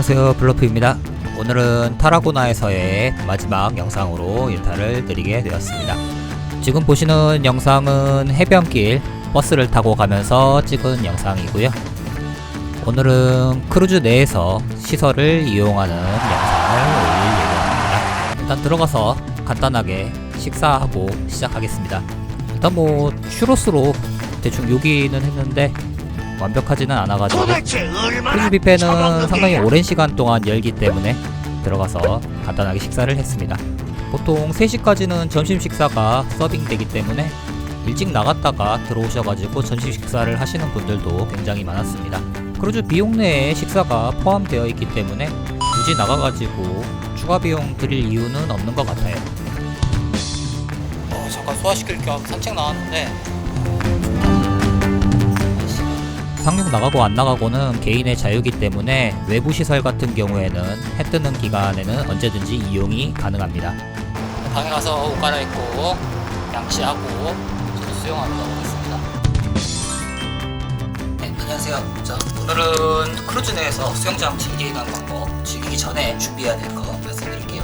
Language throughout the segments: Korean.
안녕하세요, 블러프입니다. 오늘은 타라고나에서의 마지막 영상으로 인사를 드리게 되었습니다. 지금 보시는 영상은 해변길 버스를 타고 가면서 찍은 영상이고요. 오늘은 크루즈 내에서 시설을 이용하는 영상을 올릴 예정입니다. 일단 들어가서 간단하게 식사하고 시작하겠습니다. 일단 츄로스로 대충 요기는 했는데 완벽하지는 않아가지고 크루즈 뷔페는 상당히 오랜 시간 동안 열기 때문에 들어가서 간단하게 식사를 했습니다. 보통 3시까지는 점심 식사가 서빙되기 때문에 일찍 나갔다가 들어오셔가지고 점심 식사를 하시는 분들도 굉장히 많았습니다. 크루즈 비용 내에 식사가 포함되어 있기 때문에 굳이 나가가지고 추가 비용 드릴 이유는 없는 것 같아요. 잠깐 소화시킬 겸 산책 나왔는데 상륙 나가고 안 나가고는 개인의 자유이기 때문에 외부 시설 같은 경우에는 해 뜨는 기간에는 언제든지 이용이 가능합니다. 방에 가서 옷 갈아입고 양치하고 저도 수영하러 가보겠습니다. 네, 안녕하세요. 자, 오늘은 크루즈 내에서 수영장 즐기는 방법, 즐기기 전에 준비해야 될 거 말씀드릴게요.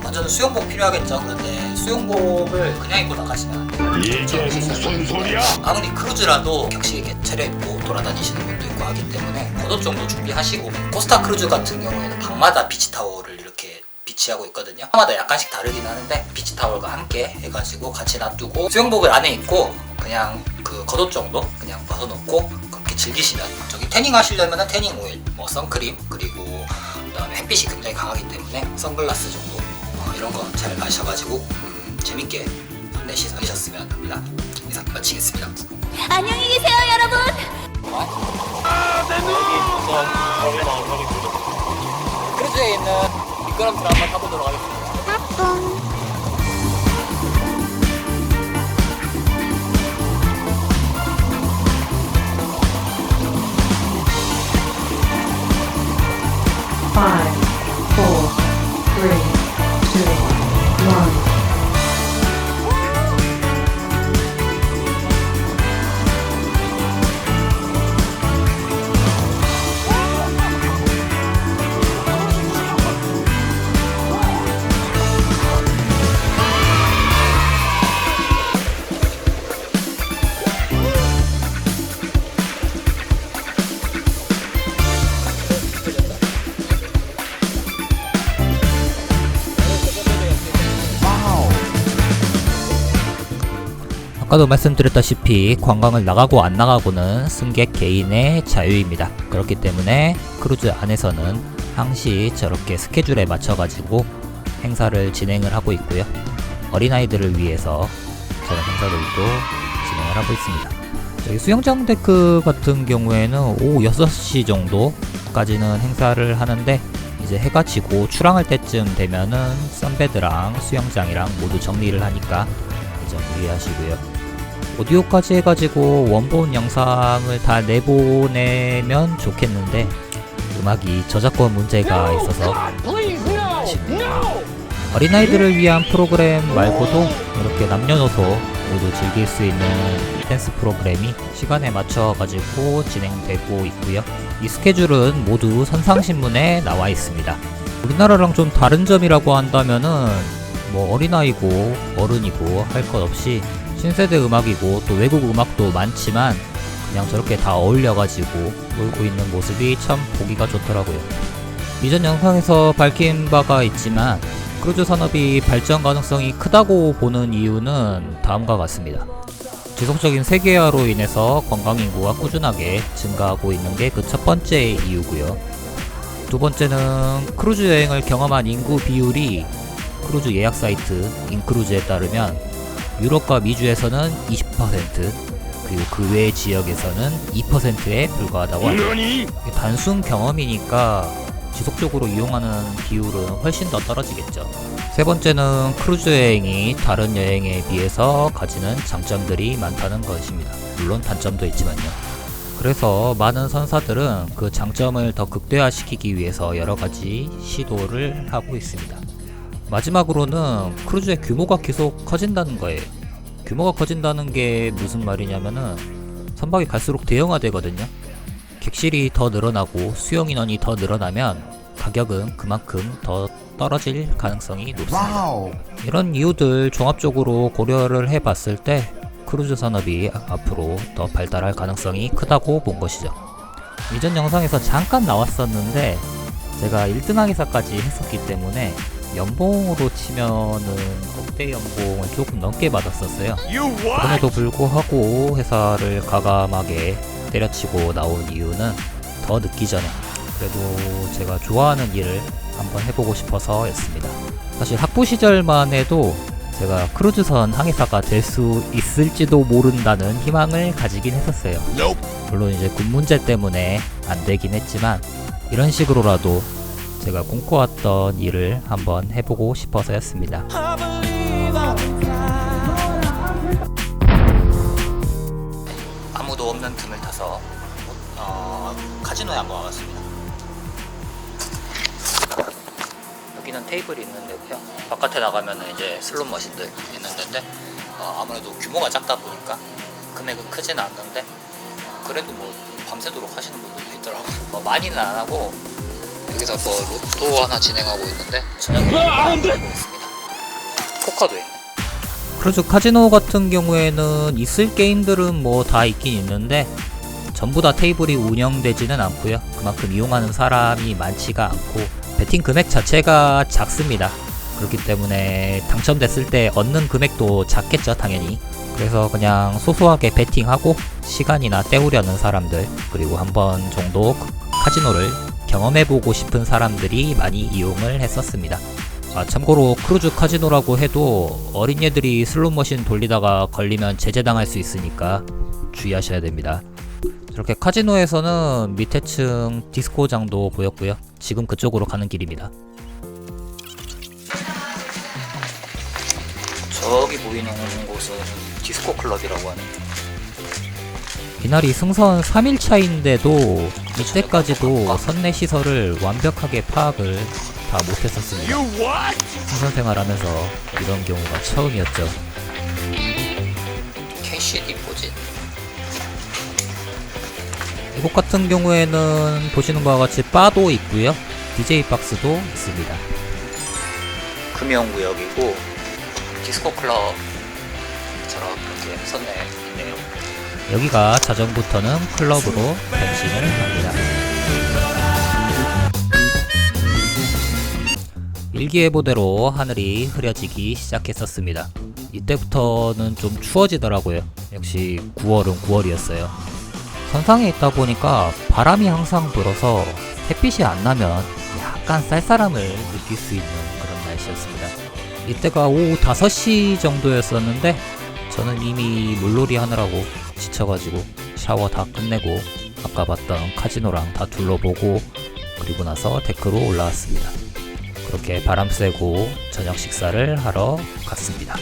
먼저는 수영복 필요하겠죠. 그런데 수영복을 그냥 입고 나가시면 안 돼요. 이게 무슨 소리야? 아무리 크루즈라도 격식 있게 차려입고 돌아다니시는 분도 있고 하기 때문에 겉옷 정도 준비하시고, 코스타 크루즈 같은 경우에는 방마다 비치타월을 이렇게 비치하고 있거든요. 방마다 약간씩 다르긴 하는데 비치타월과 함께 해가지고 같이 놔두고 수영복을 안에 입고 그냥 그 겉옷 정도 그냥 벗어놓고 그렇게 즐기시면, 저기 태닝 하시려면 태닝 오일, 선크림, 그리고 그다음에 햇빛이 굉장히 강하기 때문에 선글라스 정도 이런 거 잘 마셔가지고 재밌게 내시 다니셨으면 합니다. 이상 마치겠습니다. 안녕히 계세요, 여러분. 크루즈에 있는 미끄럼틀 한번 타보도록 하겠습니다. Five, four, three, two, one. 아까도 말씀드렸다시피 관광을 나가고 안 나가고는 승객 개인의 자유입니다. 그렇기 때문에 크루즈 안에서는 항시 저렇게 스케줄에 맞춰가지고 행사를 진행을 하고 있고요. 어린아이들을 위해서 저런 행사들도 진행을 하고 있습니다. 저희 수영장 데크 같은 경우에는 오후 6시 정도까지는 행사를 하는데, 이제 해가 지고 출항할 때쯤 되면은 선베드랑 수영장이랑 모두 정리를 하니까 좀 무리하시고요. 오디오까지 해가지고 원본 영상을 다 내보내면 좋겠는데 음악이 저작권 문제가 있어서 아쉽네요. 어린아이들을 위한 프로그램 말고도 이렇게 남녀노소 모두 즐길 수 있는 댄스 프로그램이 시간에 맞춰가지고 진행되고 있고요. 이 스케줄은 모두 선상신문에 나와 있습니다. 우리나라랑 좀 다른 점이라고 한다면은 어린아이고 어른이고 할 것 없이 신세대 음악이고 또 외국 음악도 많지만 그냥 저렇게 다 어울려가지고 놀고 있는 모습이 참 보기가 좋더라고요. 이전 영상에서 밝힌 바가 있지만 크루즈 산업이 발전 가능성이 크다고 보는 이유는 다음과 같습니다. 지속적인 세계화로 인해서 관광 인구가 꾸준하게 증가하고 있는 게 그 첫 번째 이유고요. 두 번째는 크루즈 여행을 경험한 인구 비율이 크루즈 예약 사이트 인크루즈에 따르면 유럽과 미주에서는 20%, 그리고 그 외 지역에서는 2%에 불과하다고 합니다. 단순 경험이니까 지속적으로 이용하는 비율은 훨씬 더 떨어지겠죠. 세 번째는 크루즈 여행이 다른 여행에 비해서 가지는 장점들이 많다는 것입니다. 물론 단점도 있지만요. 그래서 많은 선사들은 그 장점을 더 극대화시키기 위해서 여러가지 시도를 하고 있습니다. 마지막으로는 크루즈의 규모가 계속 커진다는 거예요. 규모가 커진다는 게 무슨 말이냐면은 선박이 갈수록 대형화되거든요. 객실이 더 늘어나고 수용 인원이 더 늘어나면 가격은 그만큼 더 떨어질 가능성이 높습니다. 이런 이유들 종합적으로 고려를 해봤을 때 크루즈 산업이 앞으로 더 발달할 가능성이 크다고 본 것이죠. 이전 영상에서 잠깐 나왔었는데 제가 1등항해사까지 했었기 때문에 연봉으로 치면은 억대 연봉을 조금 넘게 받았었어요. 그럼에도 불구하고 회사를 과감하게 때려치고 나온 이유는 더 늦기 전에 그래도 제가 좋아하는 일을 한번 해보고 싶어서였습니다. 사실 학부 시절만 해도 제가 크루즈선 항해사가 될 수 있을지도 모른다는 희망을 가지긴 했었어요. 물론 이제 군 문제 때문에 안 되긴 했지만 이런 식으로라도 제가 꿈꿔왔던 일을 한번 해보고 싶어서였습니다. 아무도 없는 틈을 타서 카지노에 한번 와봤습니다. 여기는 테이블이 있는 데고요. 바깥에 나가면 이제 슬롯 머신들 있는 데인데 아무래도 규모가 작다 보니까 금액은 크지는 않는데 그래도 뭐 밤새도록 하시는 분들도 있더라고요. 많이는 안 하고 여기서 뭐 로또 하나 진행하고 있는데 저녁에 알고 있습니다. 포커도 있네. 크루즈 카지노 같은 경우에는 있을 게임들은 뭐 다 있긴 있는데 전부 다 테이블이 운영되지는 않고요. 그만큼 이용하는 사람이 많지가 않고 베팅 금액 자체가 작습니다. 그렇기 때문에 당첨됐을 때 얻는 금액도 작겠죠, 당연히. 그래서 그냥 소소하게 베팅하고 시간이나 때우려는 사람들, 그리고 한 번 정도 카지노를 경험해보고 싶은 사람들이 많이 이용을 했었습니다. 참고로 크루즈 카지노라고 해도 어린애들이 슬롯머신 돌리다가 걸리면 제재당할 수 있으니까 주의하셔야 됩니다. 이렇게 카지노에서는 밑에 층 디스코장도 보였고요. 지금 그쪽으로 가는 길입니다. 저기 보이는 곳은 디스코 클럽이라고 하네요. 이날이 승선 3일차인데도 이때까지도 선내 시설을 완벽하게 파악을 다 못했었습니다. 승선 생활하면서 이런 경우가 처음이었죠. KCD 포진. 이곳 같은 경우에는 보시는 것과 같이 바도 있고요. DJ 박스도 있습니다. 금연구역이고 디스코 클럽처럼 이렇게 선내 있네요. 여기가 자정부터는 클럽으로 변신을 합니다. 일기예보대로 하늘이 흐려지기 시작했었습니다. 이때부터는 좀 추워지더라고요. 역시 9월은 9월이었어요. 선상에 있다 보니까 바람이 항상 불어서 햇빛이 안 나면 약간 쌀쌀함을 느낄 수 있는 그런 날씨였습니다. 이때가 오후 5시 정도였었는데 저는 이미 물놀이 하느라고 지쳐가지고 샤워 다 끝내고 아까 봤던 카지노랑 다 둘러보고 그리고 나서 데크로 올라왔습니다. 그렇게 바람 쐬고 저녁 식사를 하러 갔습니다.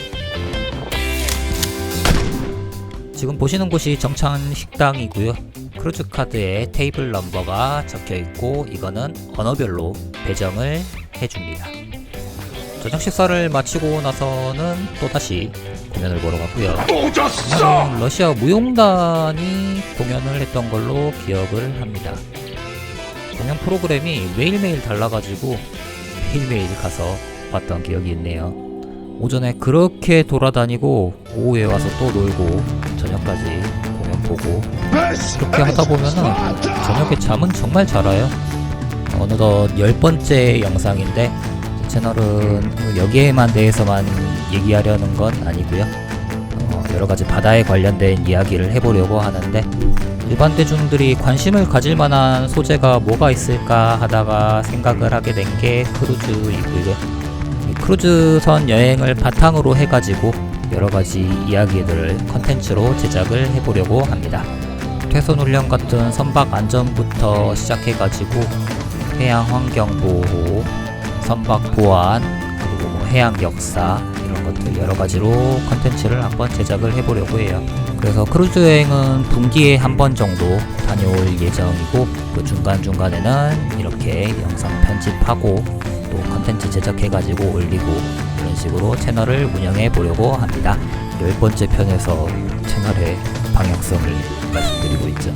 지금 보시는 곳이 정찬 식당이고요. 크루즈 카드에 테이블 넘버가 적혀있고 이거는 언어별로 배정을 해줍니다. 저녁 식사를 마치고 나서는 또다시 공연을 보러 갔고요. 러시아 무용단이 공연을 했던 걸로 기억을 합니다. 공연 프로그램이 매일매일 달라가지고 매일매일 가서 봤던 기억이 있네요. 오전에 그렇게 돌아다니고 오후에 와서 또 놀고 저녁까지 공연 보고 그렇게 하다 보면은 저녁에 잠은 정말 잘 와요. 어느덧 10번째 영상인데 채널은 여기에만 대해서만 얘기하려는 건 아니고요. 여러가지 바다에 관련된 이야기를 해보려고 하는데 일반 대중들이 관심을 가질 만한 소재가 뭐가 있을까 하다가 생각을 하게 된 게 크루즈이고요. 크루즈선 여행을 바탕으로 해가지고 여러가지 이야기들을 컨텐츠로 제작을 해보려고 합니다. 퇴선훈련 같은 선박 안전부터 시작해가지고 해양 환경보호, 선박 보안, 그리고 뭐 해양 역사 이런 것들 여러가지로 컨텐츠를 한번 제작을 해보려고 해요. 그래서 크루즈 여행은 분기에 한 번 정도 다녀올 예정이고 그 중간중간에는 이렇게 영상 편집하고 또 컨텐츠 제작해가지고 올리고 이런 식으로 채널을 운영해 보려고 합니다. 10번째 편에서 채널의 방향성을 말씀드리고 있죠.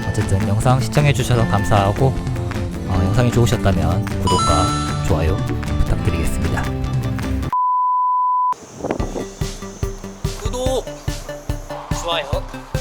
어쨌든 영상 시청해 주셔서 감사하고 영상 영상이 좋으셨다면 구독과 좋아요 부탁드리겠습니다. 구독, 좋아요